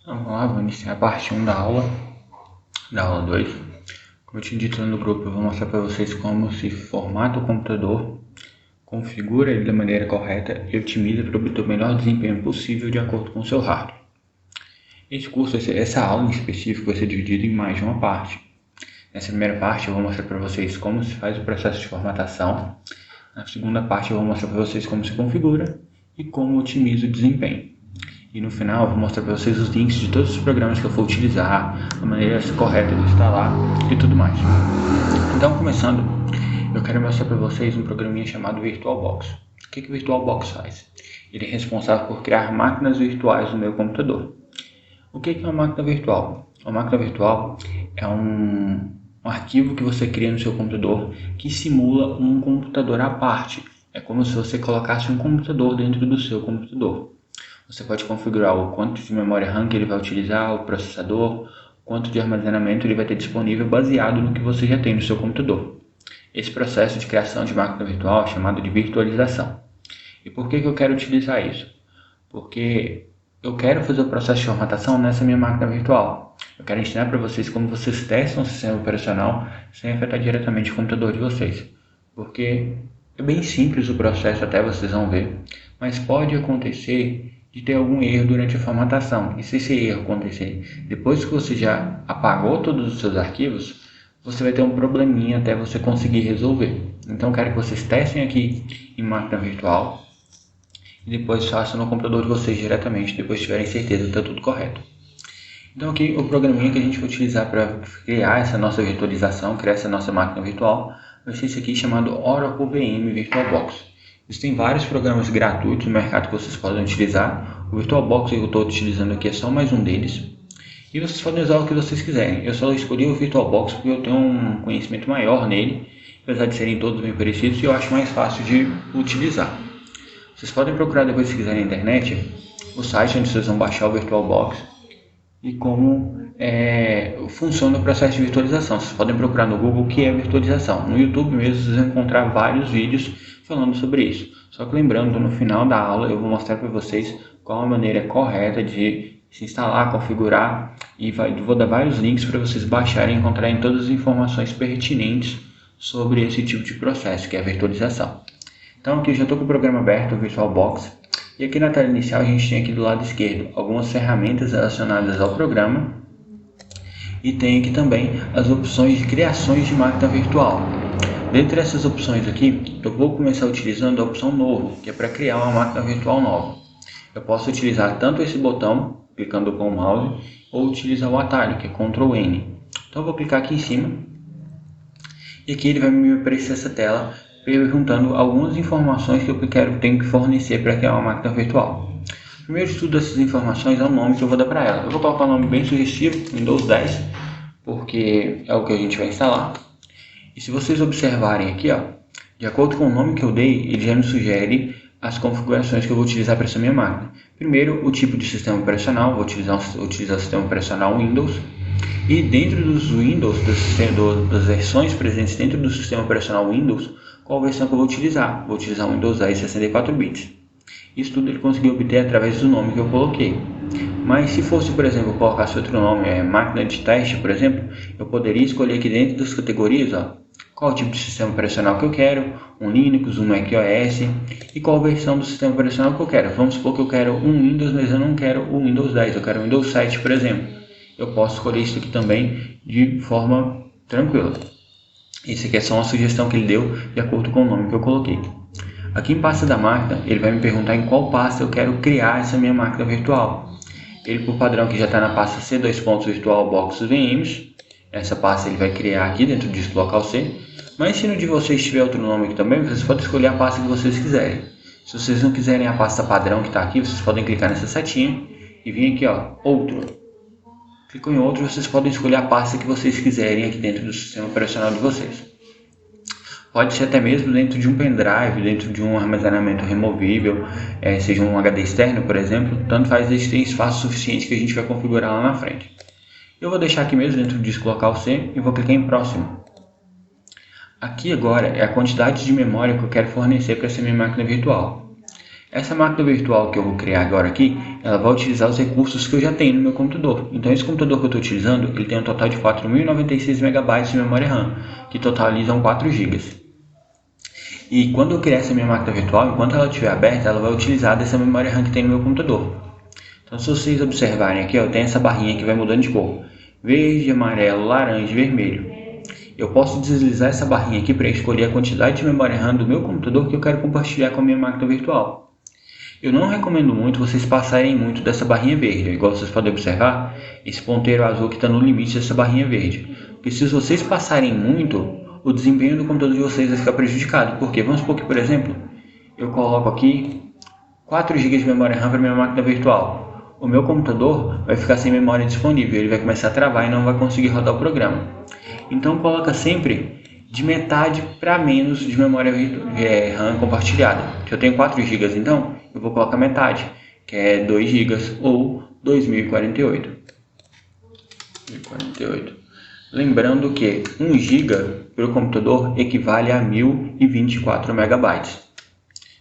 Vamos lá, vou iniciar a parte 1 da aula 2. Como eu tinha dito lá no grupo, eu vou mostrar para vocês como se formata o computador, configura ele da maneira correta e otimiza para obter o melhor desempenho possível de acordo com o seu hardware. Essa aula em específico vai ser dividida em mais de uma parte. Nessa primeira parte eu vou mostrar para vocês como se faz o processo de formatação. Na segunda parte eu vou mostrar para vocês como se configura e como otimiza o desempenho. E no final eu vou mostrar para vocês os links de todos os programas que eu for utilizar, a maneira correta de instalar e tudo mais. Então, começando, eu quero mostrar para vocês um programinha chamado VirtualBox. O que o VirtualBox faz? Ele é responsável por criar máquinas virtuais no meu computador. O que é uma máquina virtual? Uma máquina virtual é um arquivo que você cria no seu computador que simula um computador à parte. É como se você colocasse um computador dentro do seu computador. Você pode configurar o quanto de memória RAM que ele vai utilizar, o processador, quanto de armazenamento ele vai ter disponível baseado no que você já tem no seu computador. Esse processo de criação de máquina virtual é chamado de virtualização. E por que eu quero utilizar isso? Porque eu quero fazer o processo de formatação nessa minha máquina virtual. Eu quero ensinar para vocês como vocês testam o sistema operacional sem afetar diretamente o computador de vocês. Porque é bem simples o processo, até vocês vão ver, mas pode acontecer de ter algum erro durante a formatação. E se esse erro acontecer depois que você já apagou todos os seus arquivos, você vai ter um probleminha até você conseguir resolver. Então eu quero que vocês testem aqui em máquina virtual e depois façam no computador de vocês diretamente, depois tiverem certeza que está tudo correto. Então aqui o programinha que a gente vai utilizar para criar essa nossa virtualização, criar essa nossa máquina virtual, vai ser esse aqui chamado Oracle VM VirtualBox. Existem vários programas gratuitos no mercado que vocês podem utilizar. O VirtualBox que eu estou utilizando aqui é só mais um deles. E vocês podem usar o que vocês quiserem. Eu só escolhi o VirtualBox porque eu tenho um conhecimento maior nele, apesar de serem todos bem parecidos, e eu acho mais fácil de utilizar. Vocês podem procurar depois, se quiserem, na internet, o site onde vocês vão baixar o VirtualBox e como funciona o processo de virtualização. Vocês podem procurar no Google o que é virtualização. No YouTube mesmo vocês vão encontrar vários vídeos falando sobre isso. Só que lembrando, no final da aula eu vou mostrar para vocês qual a maneira correta de se instalar, configurar, e vou dar vários links para vocês baixarem e encontrarem todas as informações pertinentes sobre esse tipo de processo, que é a virtualização. Então aqui eu já estou com o programa aberto, o VirtualBox, e aqui na tela inicial a gente tem aqui do lado esquerdo algumas ferramentas relacionadas ao programa, e tem aqui também as opções de criações de máquina virtual. Dentre essas opções aqui, eu vou começar utilizando a opção novo, que é para criar uma máquina virtual nova. Eu posso utilizar tanto esse botão, clicando com o mouse, ou utilizar o atalho, que é Ctrl N. Então eu vou clicar aqui em cima, e aqui ele vai me aparecer essa tela, perguntando algumas informações que eu tenho que fornecer para criar uma máquina virtual. O primeiro estudo dessas informações é o nome que eu vou dar para ela. Eu vou colocar um nome bem sugestivo, Windows 10, porque é o que a gente vai instalar. E se vocês observarem aqui, de acordo com o nome que eu dei, ele já me sugere as configurações que eu vou utilizar para essa minha máquina. Primeiro, o tipo de sistema operacional, vou utilizar o sistema operacional Windows. E dentro dos Windows, das versões presentes dentro do sistema operacional Windows, qual versão que eu vou utilizar? Vou utilizar o Windows 10 64 bits. Isso tudo ele conseguiu obter através do nome que eu coloquei. Mas se fosse, por exemplo, eu colocasse outro nome, máquina de teste, por exemplo, eu poderia escolher aqui dentro das categorias, qual o tipo de sistema operacional que eu quero, um Linux, um macOS, e qual versão do sistema operacional que eu quero. Vamos supor que eu quero um Windows, mas eu não quero o Windows 10, eu quero o Windows 7, por exemplo. Eu posso escolher isso aqui também de forma tranquila. Esse aqui é só uma sugestão que ele deu de acordo com o nome que eu coloquei. Aqui em pasta da máquina, ele vai me perguntar em qual pasta eu quero criar essa minha máquina virtual. Ele, por padrão, que já está na pasta C:\VirtualBox VMs. Essa pasta ele vai criar aqui dentro disso local C. Mas se no de vocês tiver outro nome aqui também, vocês podem escolher a pasta que vocês quiserem. Se vocês não quiserem a pasta padrão que está aqui, vocês podem clicar nessa setinha e vir aqui, outro. Clicam em outro, vocês podem escolher a pasta que vocês quiserem aqui dentro do sistema operacional de vocês. Pode ser até mesmo dentro de um pendrive, dentro de um armazenamento removível, seja um HD externo, por exemplo. Tanto faz, eles têm espaço suficiente que a gente vai configurar lá na frente. Eu vou deixar aqui mesmo dentro do disco local C e vou clicar em próximo. Aqui agora é a quantidade de memória que eu quero fornecer para essa minha máquina virtual. Essa máquina virtual que eu vou criar agora aqui, ela vai utilizar os recursos que eu já tenho no meu computador. Então esse computador que eu estou utilizando, ele tem um total de 4.096 MB de memória RAM, que totalizam 4 GB. E quando eu criar essa minha máquina virtual, enquanto ela estiver aberta, ela vai utilizar dessa memória RAM que tem no meu computador. Então se vocês observarem aqui, eu tenho essa barrinha que vai mudando de cor. Verde, amarelo, laranja e vermelho. Eu posso deslizar essa barrinha aqui para escolher a quantidade de memória RAM do meu computador que eu quero compartilhar com a minha máquina virtual. Eu não recomendo muito vocês passarem muito dessa barrinha verde, igual vocês podem observar, esse ponteiro azul que está no limite dessa barrinha verde. Porque se vocês passarem muito, o desempenho do computador de vocês vai ficar prejudicado. Porque vamos supor que, por exemplo, eu coloco aqui 4 GB de memória RAM para minha máquina virtual. O meu computador vai ficar sem memória disponível, ele vai começar a travar e não vai conseguir rodar o programa. Então coloca sempre de metade para menos de memória RAM compartilhada. Se eu tenho 4 GB, então eu vou colocar metade, que é 2 GB ou 2048. Lembrando que 1 GB para o computador equivale a 1024 MB.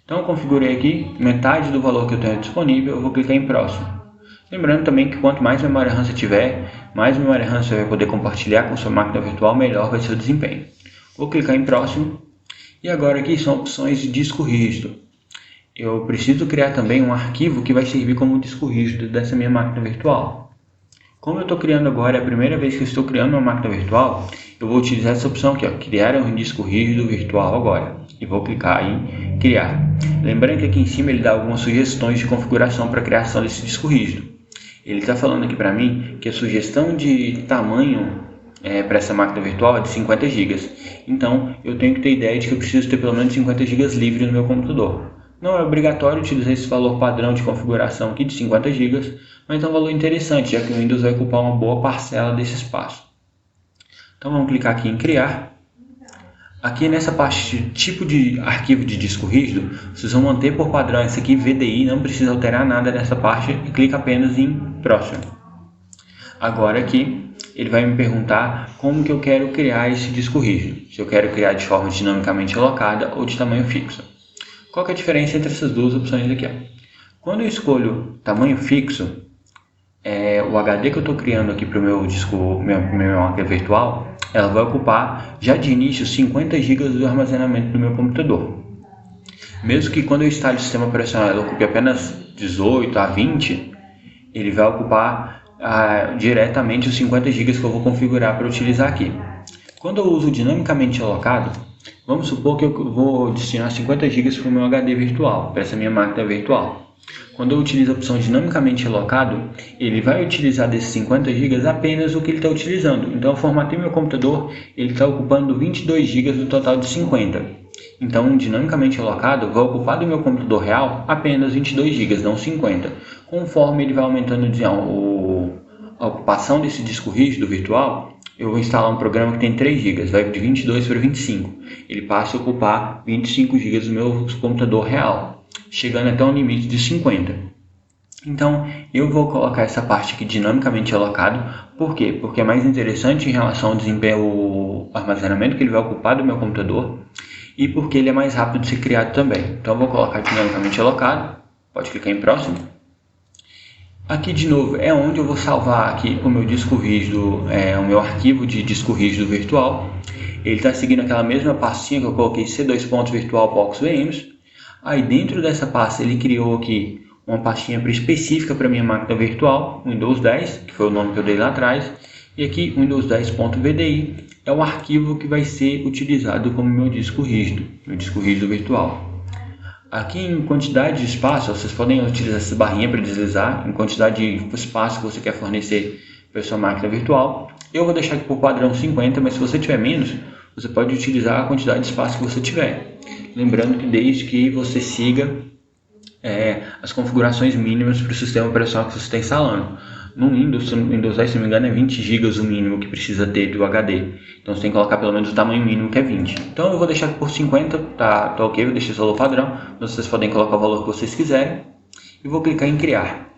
Então eu configurei aqui metade do valor que eu tenho disponível, eu vou clicar em próximo. Lembrando também que quanto mais memória RAM você tiver, mais memória RAM você vai poder compartilhar com sua máquina virtual, melhor vai ser o desempenho. Vou clicar em próximo. E agora aqui são opções de disco rígido. Eu preciso criar também um arquivo que vai servir como disco rígido dessa minha máquina virtual. Como eu estou criando agora, é a primeira vez que eu estou criando uma máquina virtual, eu vou utilizar essa opção aqui, ó, criar um disco rígido virtual agora. E vou clicar em criar. Lembrando que aqui em cima ele dá algumas sugestões de configuração para a criação desse disco rígido. Ele está falando aqui para mim que a sugestão de tamanho para essa máquina virtual é de 50 GB. Então eu tenho que ter ideia de que eu preciso ter pelo menos 50 GB livre no meu computador. Não é obrigatório utilizar esse valor padrão de configuração aqui de 50 GB, mas é um valor interessante, já que o Windows vai ocupar uma boa parcela desse espaço. Então vamos clicar aqui em criar. Aqui nessa parte de tipo de arquivo de disco rígido, vocês vão manter por padrão esse aqui VDI, não precisa alterar nada nessa parte e clica apenas em próximo. Agora aqui ele vai me perguntar como que eu quero criar esse disco rígido, se eu quero criar de forma dinamicamente alocada ou de tamanho fixo. Qual que é a diferença entre essas duas opções aqui? Quando eu escolho tamanho fixo, o HD que eu estou criando aqui para o meu disco, minha máquina virtual, ela vai ocupar já de início 50 GB do armazenamento do meu computador. Mesmo que quando eu instale o sistema operacional ela ocupe apenas 18 a 20, ele vai ocupar diretamente os 50 GB que eu vou configurar para utilizar aqui. Quando eu uso dinamicamente alocado, vamos supor que eu vou destinar 50 GB para o meu HD virtual, para essa minha máquina virtual. Quando eu utilizo a opção dinamicamente alocado, ele vai utilizar desses 50 GB apenas o que ele está utilizando. Então eu formatei meu computador, ele está ocupando 22 GB do total de 50. Então dinamicamente alocado vai ocupar do meu computador real apenas 22 GB, não 50. Conforme ele vai aumentando a ocupação desse disco rígido virtual, eu vou instalar um programa que tem 3 GB, vai de 22 para 25. Ele passa a ocupar 25 GB do meu computador real, chegando até um limite de 50. Então eu vou colocar essa parte aqui dinamicamente alocado. Por quê? Porque é mais interessante em relação ao desempenho, o armazenamento que ele vai ocupar do meu computador, e porque ele é mais rápido de ser criado também. Então eu vou colocar dinamicamente alocado, pode clicar em próximo. Aqui de novo é onde eu vou salvar aqui o meu disco rígido, o meu arquivo de disco rígido virtual. Ele está seguindo aquela mesma pastinha que eu coloquei c2.virtual.pox.vms. Aí dentro dessa pasta ele criou aqui uma pastinha específica para minha máquina virtual, Windows 10, que foi o nome que eu dei lá atrás. E aqui Windows 10.vdi é o arquivo que vai ser utilizado como meu disco rígido virtual. Aqui em quantidade de espaço, vocês podem utilizar essa barrinha para deslizar em quantidade de espaço que você quer fornecer para sua máquina virtual. Eu vou deixar aqui por padrão 50, mas se você tiver menos, você pode utilizar a quantidade de espaço que você tiver. Lembrando que desde que você siga as configurações mínimas para o sistema operacional que você está instalando. No Windows 10, se não me engano, é 20 GB o mínimo que precisa ter do HD. Então você tem que colocar pelo menos o tamanho mínimo, que é 20. Então eu vou deixar aqui por 50, tá ok, vou deixar esse valor padrão. Vocês podem colocar o valor que vocês quiserem. E vou clicar em criar.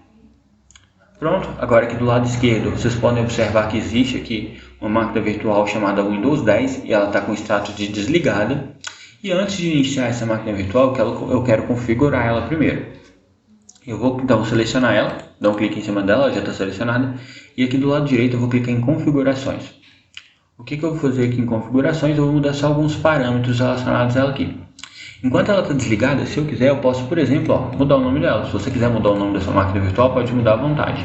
Pronto, agora aqui do lado esquerdo vocês podem observar que existe aqui uma máquina virtual chamada Windows 10 e ela está com status de desligada. E antes de iniciar essa máquina virtual, eu quero configurar ela primeiro. Eu vou então selecionar ela, dar um clique em cima dela, ela já está selecionada, e aqui do lado direito eu vou clicar em configurações. O que eu vou fazer aqui em configurações? Eu vou mudar só alguns parâmetros relacionados a ela aqui. Enquanto ela está desligada, se eu quiser, eu posso, por exemplo, mudar o nome dela. Se você quiser mudar o nome da sua máquina virtual, pode mudar à vontade.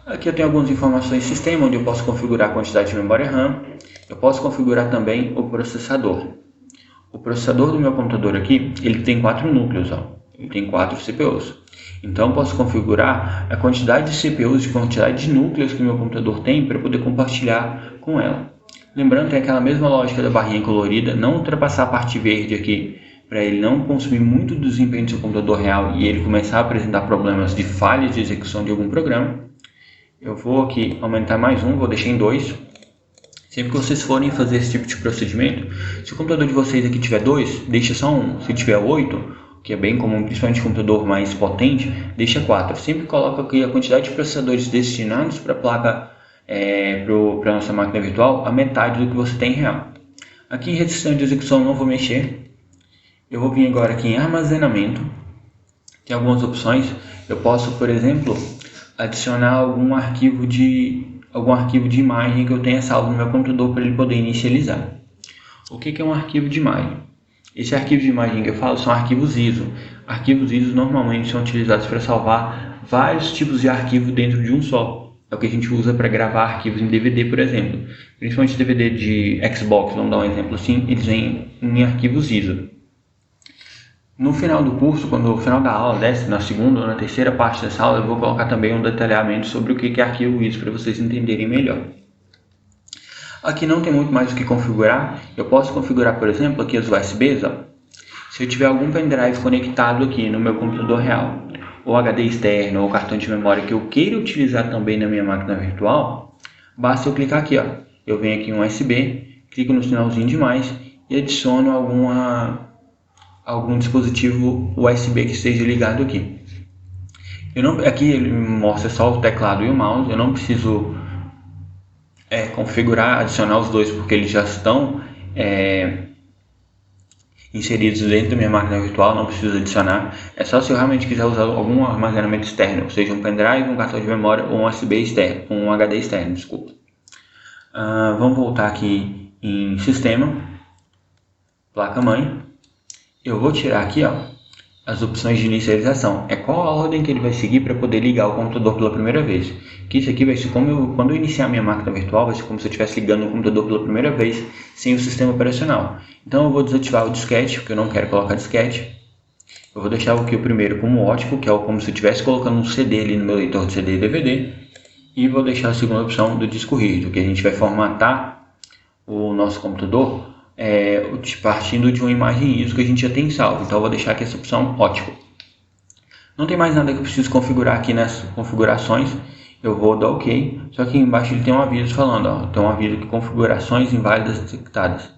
Aqui eu tenho algumas informações de sistema, onde eu posso configurar a quantidade de memória RAM. Eu posso configurar também o processador. O processador do meu computador aqui, ele tem 4 núcleos, ele tem 4 CPUs. Então eu posso configurar a quantidade de CPUs e quantidade de núcleos que o meu computador tem para poder compartilhar com ela. Lembrando que é aquela mesma lógica da barrinha colorida, não ultrapassar a parte verde aqui, para ele não consumir muito do desempenho do seu computador real e ele começar a apresentar problemas de falhas de execução de algum programa. Eu vou aqui aumentar mais um, vou deixar em 2. Sempre que vocês forem fazer esse tipo de procedimento, se o computador de vocês aqui tiver 2, deixa só 1. Se tiver 8, que é bem comum, principalmente computador mais potente, deixa 4. Sempre coloca aqui a quantidade de processadores destinados para a placa, para a nossa máquina virtual, a metade do que você tem real. Aqui em restrição de execução não vou mexer. Eu vou vir agora aqui em armazenamento. Tem algumas opções. Eu posso, por exemplo, adicionar algum arquivo de imagem que eu tenha salvo no meu computador para ele poder inicializar. O que é um arquivo de imagem? Esse arquivo de imagem que eu falo são arquivos ISO. Arquivos ISO normalmente são utilizados para salvar vários tipos de arquivo dentro de um só. É o que a gente usa para gravar arquivos em DVD, por exemplo. Principalmente DVD de Xbox, vamos dar um exemplo assim, eles vêm em arquivos ISO. No final do curso, no final da aula, na segunda ou na terceira parte dessa aula, eu vou colocar também um detalhamento sobre o que é arquivo ISO para vocês entenderem melhor. Aqui não tem muito mais o que configurar. Eu posso configurar, por exemplo, aqui os USBs. Se eu tiver algum pendrive conectado aqui no meu computador real, ou HD externo, ou cartão de memória que eu queira utilizar também na minha máquina virtual, basta eu clicar aqui. Eu venho aqui em USB, clico no sinalzinho de mais e adiciono algum dispositivo USB que esteja ligado aqui. Aqui ele me mostra só o teclado e o mouse. Eu não preciso configurar, adicionar os dois, porque eles já estão inseridos dentro da minha máquina virtual, não preciso adicionar. É só se eu realmente quiser usar algum armazenamento externo, seja um pendrive, um cartão de memória ou um USB externo, um HD externo, desculpa. Vamos voltar aqui em sistema, placa-mãe. Eu vou tirar aqui as opções de inicialização. É qual a ordem que ele vai seguir para poder ligar o computador pela primeira vez. Que isso aqui vai ser quando eu iniciar minha máquina virtual, vai ser como se eu estivesse ligando o computador pela primeira vez sem o sistema operacional. Então eu vou desativar o disquete, porque eu não quero colocar disquete. Eu vou deixar aqui o primeiro como ótico, que é como se eu estivesse colocando um CD ali no meu leitor de CD e DVD. E vou deixar a segunda opção do disco rígido, que a gente vai formatar o nosso computador partindo de uma imagem ISO que a gente já tem salvo. Então eu vou deixar aqui essa opção ótimo. Não tem mais nada que eu preciso configurar aqui nas configurações. Eu vou dar OK. Só que aqui embaixo ele tem um aviso falando, tem um aviso que configurações inválidas detectadas.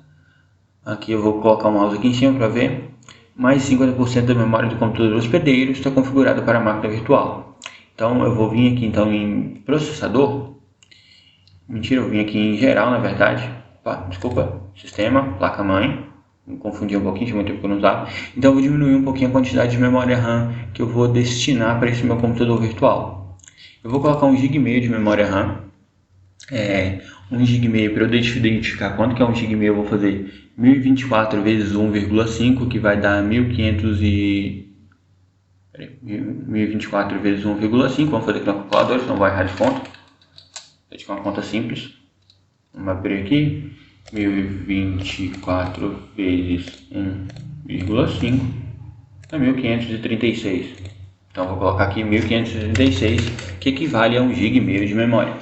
Aqui eu vou colocar o mouse aqui em cima para ver. Mais 50% da memória do computador hospedeiro está configurada para a máquina virtual. Então eu vou vir aqui em processador. Mentira, eu vim aqui em geral, na verdade. Desculpa, sistema, placa-mãe, me confundi um pouquinho, tinha muito tempo que eu não usava. Então eu vou diminuir um pouquinho a quantidade de memória RAM que eu vou destinar para esse meu computador virtual. Eu vou colocar 1,5 GB de memória RAM, 1,5 GB para eu identificar quanto que é 1,5 GB. Eu vou fazer 1024 vezes 1,5, que vai dar 1024 vezes 1,5, vamos fazer aqui na calculadora, senão vai errar de conta. Vou uma conta simples. Vamos abrir aqui, 1024 vezes 1,5 é 1536. Então vou colocar aqui 1536, que equivale a 1,5 GB de memória.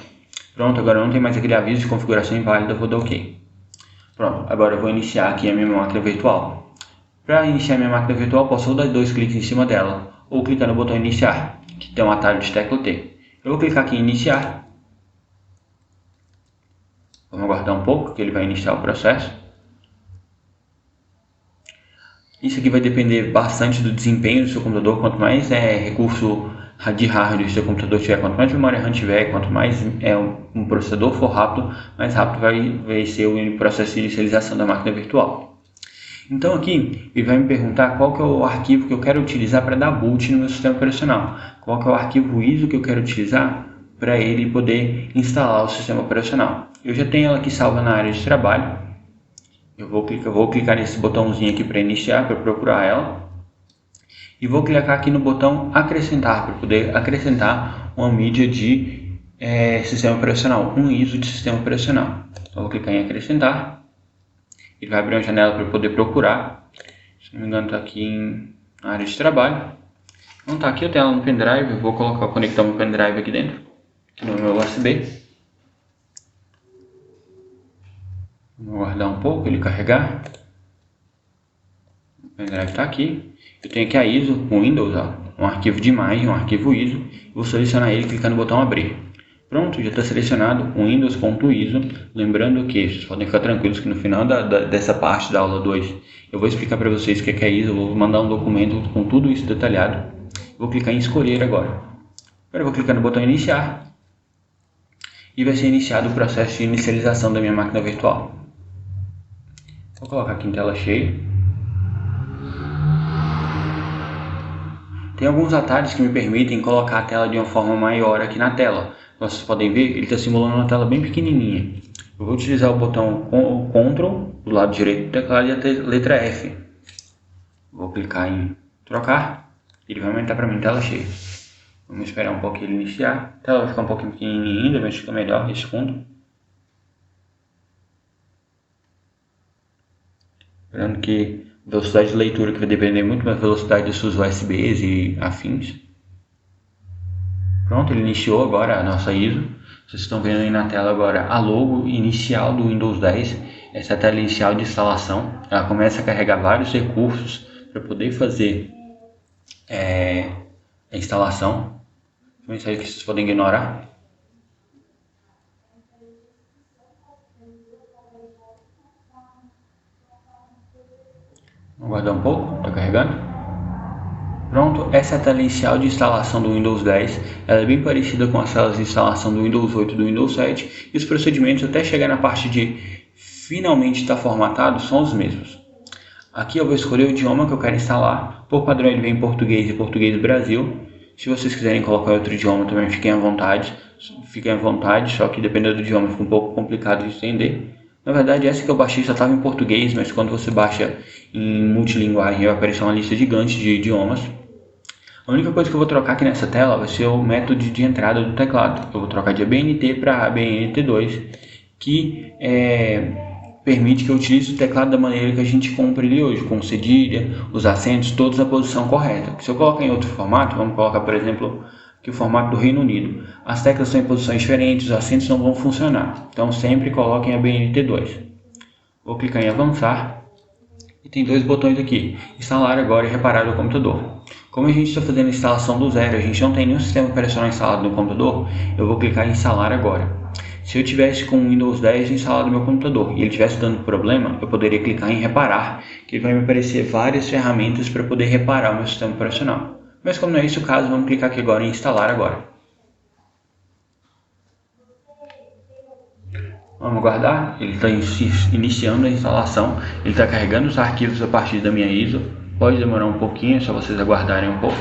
Pronto, agora não tem mais aquele aviso de configuração inválida, vou dar OK. Pronto, agora eu vou iniciar aqui a minha máquina virtual. Para iniciar minha máquina virtual, posso dar 2 cliques em cima dela, ou clicar no botão iniciar, que tem um atalho de tecla T. Eu vou clicar aqui em iniciar. Vamos aguardar um pouco, que ele vai iniciar o processo. Isso aqui vai depender bastante do desempenho do seu computador. Quanto mais recurso de hardware o seu computador tiver, quanto mais memória RAM tiver, quanto mais um processador for rápido, mais rápido vai ser o processo de inicialização da máquina virtual. Então aqui ele vai me perguntar qual que é o arquivo que eu quero utilizar para dar boot no meu sistema operacional, qual que é o arquivo ISO que eu quero utilizar para ele poder instalar o sistema operacional. Eu já tenho ela aqui salva na área de trabalho. Eu vou clicar nesse botãozinho aqui para iniciar, para procurar ela. E vou clicar aqui no botão acrescentar, para poder acrescentar uma mídia de sistema operacional, um ISO de sistema operacional. Então vou clicar em acrescentar. Ele vai abrir uma janela para eu poder procurar. Se não me engano está aqui na área de trabalho. Então tá aqui, eu tenho ela no pendrive. Eu vou conectar meu pendrive aqui dentro, aqui no meu USB. Vou aguardar um pouco ele carregar. O pendrive está aqui. Eu tenho aqui a ISO com Windows, um arquivo de imagem, um arquivo ISO. Vou selecionar ele, clicar no botão abrir. Pronto, já está selecionado o Windows.ISO. Lembrando que vocês podem ficar tranquilos que no final dessa parte da aula 2 eu vou explicar para vocês o que é ISO. Eu vou mandar um documento com tudo isso detalhado. Vou clicar em escolher agora. Agora eu vou clicar no botão iniciar. E vai ser iniciado o processo de inicialização da minha máquina virtual. Vou colocar aqui em tela cheia. Tem alguns atalhos que me permitem colocar a tela de uma forma maior aqui na tela. Vocês podem ver, ele está simulando uma tela bem pequenininha. Eu vou utilizar o botão Ctrl do lado direito do teclado e a letra F. Vou clicar em trocar. Ele vai aumentar para mim a tela cheia. Vamos esperar um pouco ele iniciar. A tela vai ficar um pouquinho pequenininha ainda, mas fica melhor esse fundo. Lembrando que a velocidade de leitura que vai depender muito da velocidade dos seus USBs e afins. Pronto, ele iniciou agora a nossa ISO. Vocês estão vendo aí na tela agora a logo inicial do Windows 10. Essa é a tela inicial de instalação. Ela começa a carregar vários recursos para poder fazer a instalação. Mensagem que vocês podem ignorar. Vamos aguardar um pouco, está carregando. Pronto, essa é a tela inicial de instalação do Windows 10. Ela é bem parecida com as telas de instalação do Windows 8 e do Windows 7. E os procedimentos até chegar na parte de finalmente estar formatado são os mesmos. Aqui eu vou escolher o idioma que eu quero instalar. Por padrão ele vem em português e português Brasil. Se vocês quiserem colocar outro idioma também fiquem à vontade. Só que dependendo do idioma fica um pouco complicado de entender. Na verdade, essa que eu baixei já estava em português, mas quando você baixa em multilinguagem vai aparecer uma lista gigante de idiomas. A única coisa que eu vou trocar aqui nessa tela vai ser o método de entrada do teclado. Eu vou trocar de ABNT para ABNT2, que permite que eu utilize o teclado da maneira que a gente compra ele hoje, com cedilha, os acentos, todos na posição correta. Se eu colocar em outro formato, vamos colocar, por exemplo, aqui o formato do Reino Unido. As teclas são em posições diferentes, os acentos não vão funcionar. Então sempre coloquem a ABNT2. Vou clicar em avançar. E tem dois botões aqui, instalar agora e reparar o computador. Como a gente está fazendo a instalação do zero, a gente não tem nenhum sistema operacional instalado no computador, eu vou clicar em instalar agora. Se eu tivesse com o Windows 10 instalado no meu computador e ele estivesse dando problema, eu poderia clicar em reparar, que vai me aparecer várias ferramentas para poder reparar o meu sistema operacional. Mas como não é esse o caso, vamos clicar aqui agora em instalar agora. Vamos aguardar, ele está iniciando a instalação, ele está carregando os arquivos a partir da minha ISO. Pode demorar um pouquinho, é só vocês aguardarem um pouco.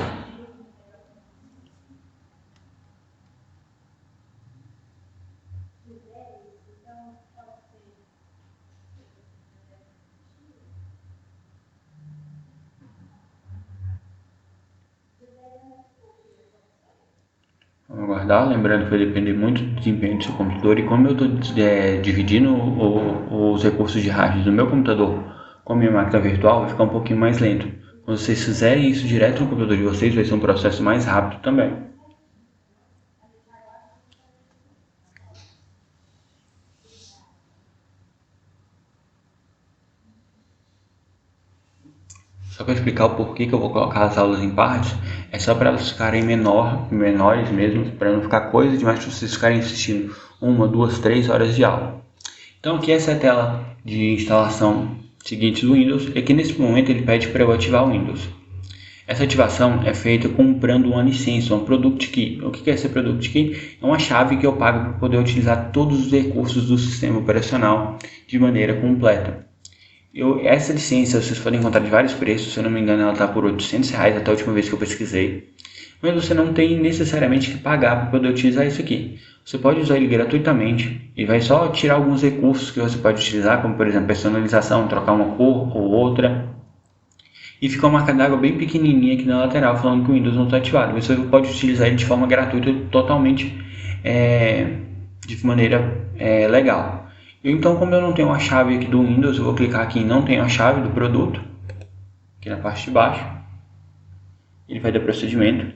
Vamos aguardar, lembrando que vai depender muito do desempenho do seu computador, e como eu estou dividindo os recursos de hard do meu computador com a minha máquina virtual, vai ficar um pouquinho mais lento. Quando vocês fizerem isso direto no computador de vocês, vai ser um processo mais rápido também. Só para explicar o porquê que eu vou colocar as aulas em partes, é só para elas ficarem menores mesmo, para não ficar coisa demais para vocês ficarem assistindo 1, 2, 3 horas de aula. Então aqui essa é a tela de instalação seguinte do Windows, e aqui nesse momento ele pede para eu ativar o Windows. Essa ativação é feita comprando uma licença, um Product Key. O que é esse Product Key? É uma chave que eu pago para poder utilizar todos os recursos do sistema operacional de maneira completa. Essa licença vocês podem encontrar de vários preços, se eu não me engano ela está por R$800 até a última vez que eu pesquisei. Mas você não tem necessariamente que pagar para poder utilizar isso aqui. Você pode usar ele gratuitamente e vai só tirar alguns recursos que você pode utilizar, como por exemplo personalização, trocar uma cor ou outra. E fica uma marca d'água bem pequenininha aqui na lateral falando que o Windows não está ativado. Você pode utilizar ele de forma gratuita totalmente de maneira legal. Então, como eu não tenho a chave aqui do Windows, eu vou clicar aqui em não tenho a chave do produto, aqui na parte de baixo. Ele vai dar prosseguimento,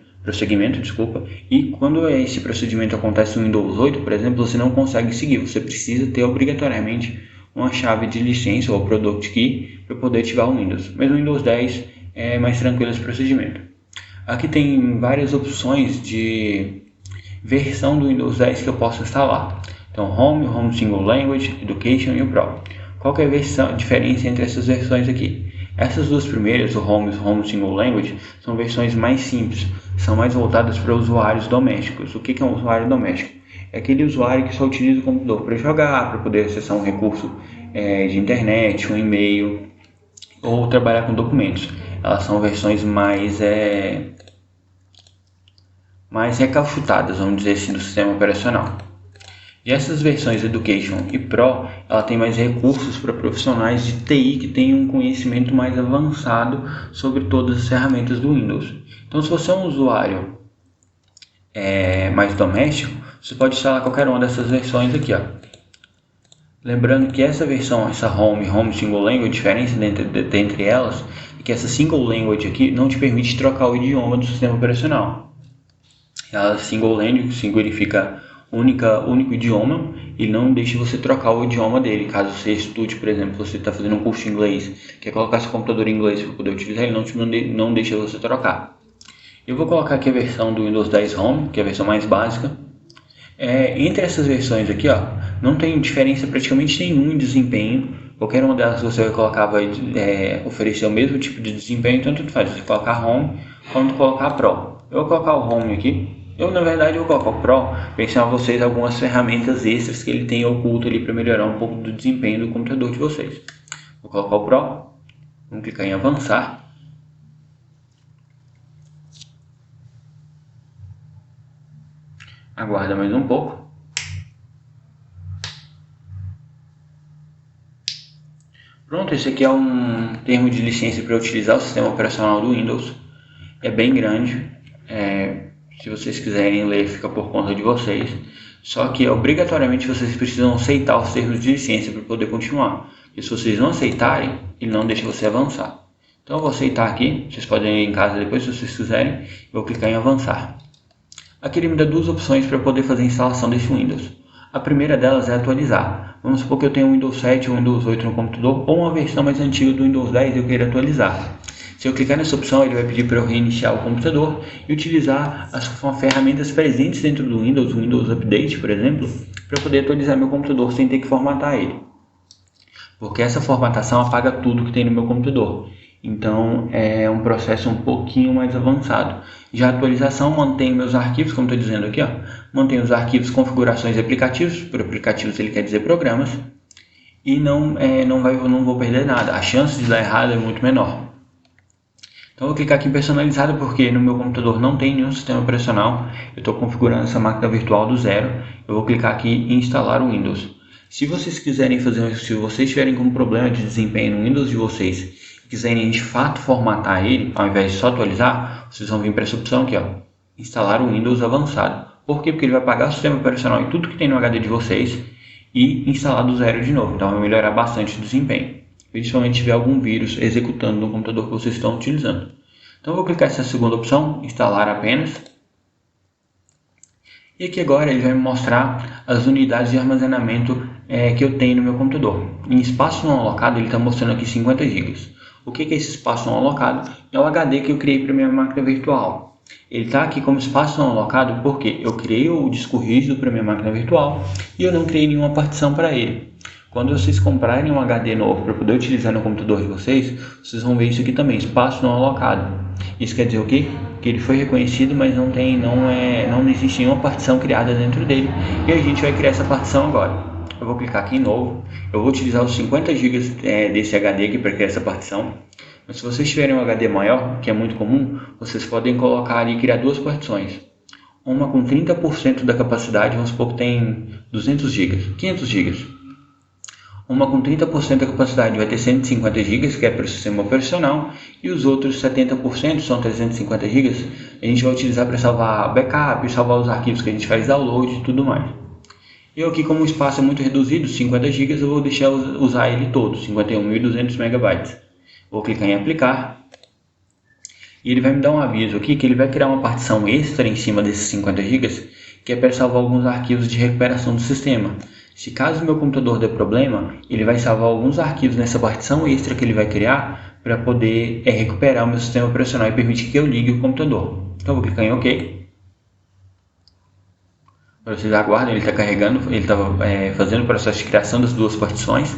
e quando esse procedimento acontece no Windows 8, por exemplo, você não consegue seguir, você precisa ter obrigatoriamente uma chave de licença ou Product Key para poder ativar o Windows. Mas no Windows 10 é mais tranquilo esse procedimento. Aqui tem várias opções de versão do Windows 10 que eu posso instalar. Então, Home Single Language, Education e o Pro. Qual que é a diferença entre essas versões aqui? Essas duas primeiras, o Home Single Language, são versões mais simples, são mais voltadas para usuários domésticos. O que é um usuário doméstico? É aquele usuário que só utiliza o computador para jogar, para poder acessar um recurso de internet, um e-mail, ou trabalhar com documentos. Elas são versões mais recalchutadas, vamos dizer assim, do sistema operacional. E essas versões Education e Pro, ela tem mais recursos para profissionais de TI que têm um conhecimento mais avançado sobre todas as ferramentas do Windows. Então, se você é um usuário mais doméstico, você pode instalar qualquer uma dessas versões aqui, ó. Lembrando que essa versão, essa Home Single Language, a diferença entre elas é que essa Single Language aqui não te permite trocar o idioma do sistema operacional. A Single Language significa único idioma e não deixa você trocar o idioma dele. Caso você estude, por exemplo, você está fazendo um curso de inglês, quer colocar seu computador em inglês para poder utilizar, ele não deixa você trocar. Eu vou colocar aqui a versão do Windows 10 Home, que é a versão mais básica. Entre essas versões aqui, ó, não tem diferença praticamente nenhuma em desempenho. Qualquer uma delas que você vai colocar vai oferecer o mesmo tipo de desempenho, tanto faz você colocar Home quanto colocar Pro. Eu vou colocar o Home aqui. Na verdade, eu vou colocar o Pro para ensinar a vocês algumas ferramentas extras que ele tem oculto ali para melhorar um pouco do desempenho do computador de vocês. Vou colocar o Pro, vamos clicar em avançar. Aguarda mais um pouco. Pronto, esse aqui é um termo de licença para utilizar o sistema operacional do Windows. É bem grande. Se vocês quiserem ler, fica por conta de vocês. Só que obrigatoriamente vocês precisam aceitar os termos de licença para poder continuar. E se vocês não aceitarem, ele não deixa você avançar. Então eu vou aceitar aqui. Vocês podem ir em casa depois se vocês quiserem. Eu vou clicar em avançar. Aqui ele me dá duas opções para poder fazer a instalação desse Windows. A primeira delas é atualizar. Vamos supor que eu tenho um Windows 7 ou Windows 8 no computador ou uma versão mais antiga do Windows 10 e eu queira atualizar. Se eu clicar nessa opção, ele vai pedir para eu reiniciar o computador e utilizar as ferramentas presentes dentro do Windows, o Windows Update, por exemplo, para poder atualizar meu computador sem ter que formatar ele. Porque essa formatação apaga tudo que tem no meu computador. Então é um processo um pouquinho mais avançado. Já a atualização mantém meus arquivos, como estou dizendo aqui, ó, mantém os arquivos configurações de aplicativos, por aplicativos ele quer dizer programas, e não vou perder nada. A chance de dar errado é muito menor. Então eu vou clicar aqui em personalizado porque no meu computador não tem nenhum sistema operacional. Eu estou configurando essa máquina virtual do zero. Eu vou clicar aqui em instalar o Windows. Se vocês quiserem fazer isso, se vocês tiverem algum problema de desempenho no Windows de vocês e quiserem de fato formatar ele, ao invés de só atualizar, vocês vão vir para essa opção aqui, ó, instalar o Windows avançado. Por quê? Porque ele vai apagar o sistema operacional e tudo que tem no HD de vocês e instalar do zero de novo. Então vai melhorar bastante o desempenho. Principalmente se tiver algum vírus executando no computador que vocês estão utilizando. Então eu vou clicar nessa segunda opção, instalar apenas. E aqui agora ele vai me mostrar as unidades de armazenamento que eu tenho no meu computador. Em espaço não alocado ele está mostrando aqui 50 GB. O que é esse espaço não alocado? É o HD que eu criei para minha máquina virtual. Ele está aqui como espaço não alocado porque eu criei o disco rígido para minha máquina virtual e eu não criei nenhuma partição para ele. Quando vocês comprarem um HD novo para poder utilizar no computador de vocês, vocês vão ver isso aqui também, espaço não alocado. Isso quer dizer o quê? Que ele foi reconhecido, mas não existe nenhuma partição criada dentro dele. E a gente vai criar essa partição agora. Eu vou clicar aqui em novo. Eu vou utilizar os 50 GB desse HD aqui para criar essa partição. Mas se vocês tiverem um HD maior, que é muito comum, vocês podem colocar ali e criar duas partições. Uma com 30% da capacidade, vamos supor que tem 200 GB, 500 GB. Uma com 30% da capacidade vai ter 150 GB, que é para o sistema operacional, e os outros 70%, são 350 GB, a gente vai utilizar para salvar backup, salvar os arquivos que a gente faz download e tudo mais. Eu aqui, como o espaço é muito reduzido, 50 GB, eu vou deixar usar ele todo, 51.200 MB. Vou clicar em aplicar, e ele vai me dar um aviso aqui que ele vai criar uma partição extra em cima desses 50 GB, que é para salvar alguns arquivos de recuperação do sistema. Se caso o meu computador der problema, ele vai salvar alguns arquivos nessa partição extra que ele vai criar para poder recuperar o meu sistema operacional e permitir que eu ligue o computador. Então eu vou clicar em OK. Vocês aguardem, ele está carregando, ele está fazendo o processo de criação das duas partições.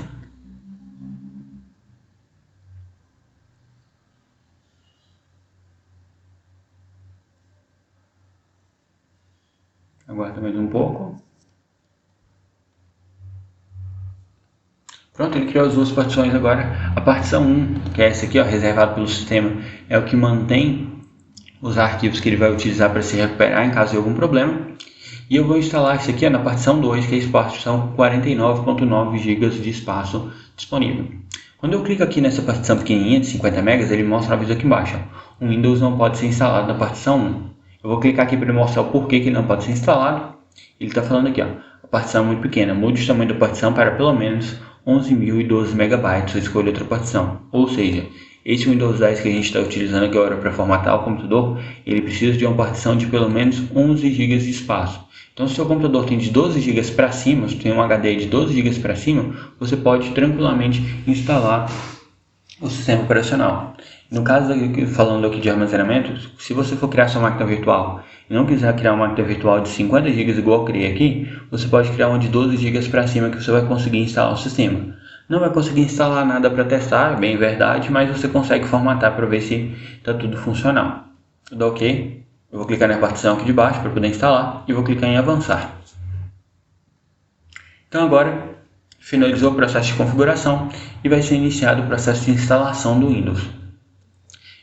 Aguarda mais um pouco. Pronto, ele criou as duas partições agora. A partição 1, que é essa aqui, ó, reservada pelo sistema, é o que mantém os arquivos que ele vai utilizar para se recuperar em caso de algum problema. E eu vou instalar isso aqui na partição 2, que é a partição 49.9 GB de espaço disponível. Quando eu clico aqui nessa partição pequenininha de 50 MB, ele mostra um aviso aqui embaixo. O Windows não pode ser instalado na partição 1. Eu vou clicar aqui para mostrar o porquê que não pode ser instalado. Ele está falando aqui, ó, a partição é muito pequena, mude o tamanho da partição para pelo menos 11.012 MB, ou escolha outra partição. Ou seja, esse Windows 10 que a gente está utilizando agora para formatar o computador, ele precisa de uma partição de pelo menos 11 GB de espaço. Então, se o seu computador tem de 12 GB para cima, se tem um HD de 12 GB para cima, você pode tranquilamente instalar o sistema operacional. No caso, falando aqui de armazenamento, se você for criar sua máquina virtual e não quiser criar uma máquina virtual de 50 GB igual eu criei aqui, você pode criar uma de 12 GB para cima que você vai conseguir instalar o sistema. Não vai conseguir instalar nada para testar, é bem verdade, mas você consegue formatar para ver se está tudo funcional. Tudo ok? Eu vou clicar na partição aqui de baixo para poder instalar e vou clicar em avançar. Então agora finalizou o processo de configuração e vai ser iniciado o processo de instalação do Windows.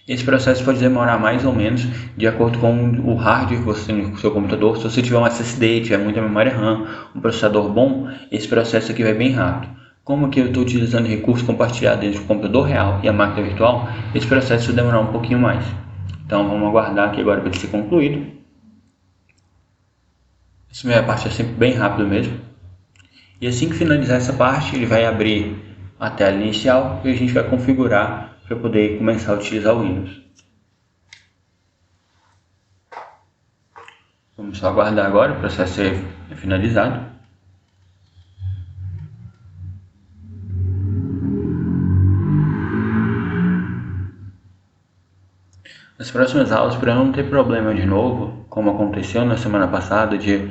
Esse processo pode demorar mais ou menos de acordo com o hardware que você tem no seu computador. Se você tiver um SSD, tiver muita memória RAM, um processador bom, esse processo aqui vai bem rápido. Como aqui eu estou utilizando recursos compartilhados entre o computador real e a máquina virtual, esse processo vai demorar um pouquinho mais. Então vamos aguardar aqui agora para ele ser concluído. Essa primeira parte é sempre bem rápido mesmo. E assim que finalizar essa parte, ele vai abrir a tela inicial e a gente vai configurar para poder começar a utilizar o Windows. Vamos só aguardar agora o processo ser finalizado. Nas próximas aulas, para não ter problema de novo, como aconteceu na semana passada, de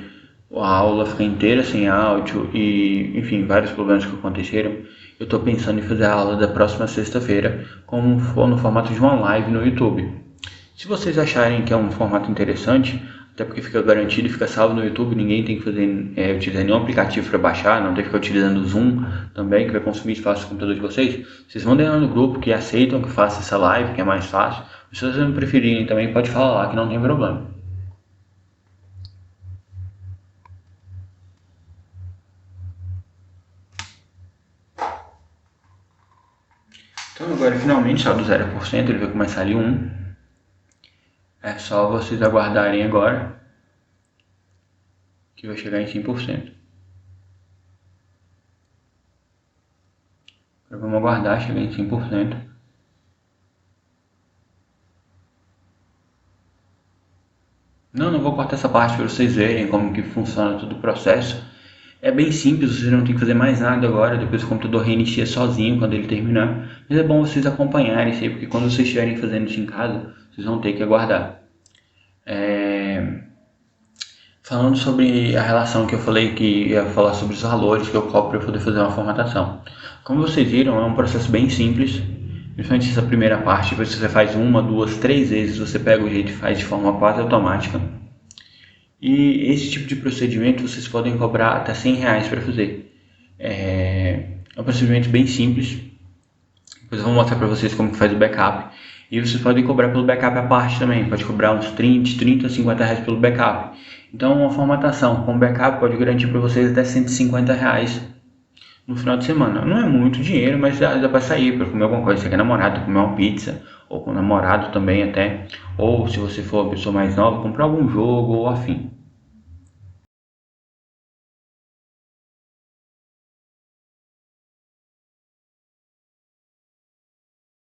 a aula ficar inteira sem áudio e, enfim, vários problemas que aconteceram, eu estou pensando em fazer a aula da próxima sexta-feira como for no formato de uma live no YouTube. Se vocês acharem que é um formato interessante, até porque fica garantido e fica salvo no YouTube, ninguém tem que fazer, utilizar nenhum aplicativo para baixar, não tem que ficar utilizando o Zoom também, que vai consumir espaço do computador de vocês. Vocês mandem lá no grupo que aceitam que faça essa live, que é mais fácil. Se vocês não preferirem também, pode falar lá que não tem problema. Então agora finalmente só do 0%, ele vai começar ali 1. É só vocês aguardarem agora que vai chegar em 100%. Agora vamos aguardar chegar em 100%. Não vou cortar essa parte para vocês verem como que funciona todo o processo. É bem simples, vocês não tem que fazer mais nada agora, depois o computador reinicia sozinho quando ele terminar. Mas é bom vocês acompanharem isso aí, porque quando vocês estiverem fazendo isso em casa, vocês vão ter que aguardar. Falando sobre a relação que eu falei que ia falar sobre os valores que eu cobro para poder fazer uma formatação. Como vocês viram, é um processo bem simples. Principalmente essa primeira parte, depois você faz 1, 2, 3 vezes, você pega o jeito e faz de forma quase automática. E esse tipo de procedimento vocês podem cobrar até R$100 para fazer. É um procedimento bem simples. Depois eu vou mostrar para vocês como que faz o backup. E vocês podem cobrar pelo backup à parte também. Pode cobrar uns 30, 50 reais pelo backup. Então uma formatação com backup pode garantir para vocês até 150 reais no final de semana. Não é muito dinheiro, mas dá para sair, para comer alguma coisa. Você quer namorado, comer uma pizza, ou com namorado também até. Ou se você for uma pessoa mais nova, comprar algum jogo ou afim.